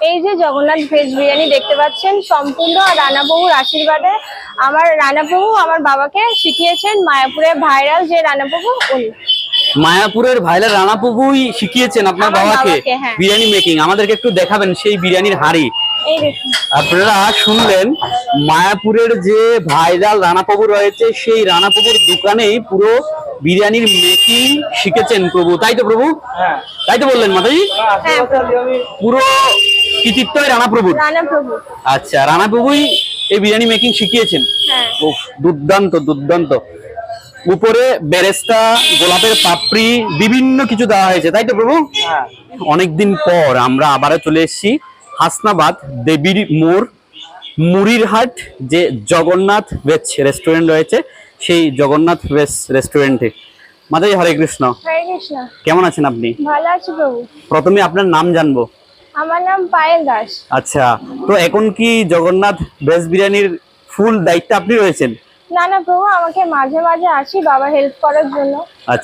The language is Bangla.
এই যে জগন্নাথ ভেজ বিরিয়ানি দেখতে পাচ্ছেন, সম্পূর্ণ রানাবাবুর আশীর্বাদে। আমার রানাবাবু আমার বাবাকে শিখিয়েছেন, মায়াপুরের ভাইরাল যে রানাবাবু উনি। মায়াপুরের ভাইরাল রানাবাবুই শিখিয়েছেন আপনার আমার বাবাকে বাবাকে, হ্যাঁ। বিরিয়ানি মেকিং। আমাদেরকে একটু দেখাবেন সেই বিরিয়ানির হাঁড়ি। এই দেখুন। আপনারা শুনলেন, মায়াপুরের যে ভাইরাল রানাবাবু রয়েছে সেই রানাবাবুর দোকানেই পুরো বিরিয়ানির মেকিং শিখেছেন প্রভু, তাই তো প্রভু? তাই তো বললেন মাতাজি? হ্যাঁ, পুরো কৃতিত্বই রানাপ্রভুর। রানাবাবু। আচ্ছা, রানাপ্রভুই এই বিরিয়ানি মেকিং শিখিয়েছেন। হ্যাঁ। উফ, দুর্দান্ত দুর্দান্ত। উপরে বেরেস্তা, গোলাপের পাপড়ি, বিভিন্ন কিছু দেওয়া হয়েছে, তাই তো প্রভু? অনেকদিন পর আমরা আবারও চলে এসেছি হাসনাবাদ দেবীর মোড় মুড়িরহাট যে জগন্নাথ ভেজ রেস্টুরেন্ট রয়েছে, সেই জগন্নাথ ভেজ রেস্টুরেন্টে। মাতাজি হরে কৃষ্ণ। হরে কৃষ্ণ। কেমন আছেন আপনি? ভালো আছি প্রভু। প্রথমে আপনার নাম জানবো। আমার নাম পায়েল দাস। আচ্ছা, তো এখন কি জগন্নাথ ভেজ বিরিয়ানির ফুল দায়িত্ব আপনি রয়েছেন? না না প্রভু, আমাকে মাঝে মাঝে আসি বাবা হেল্প করার জন্য। আচ্ছা,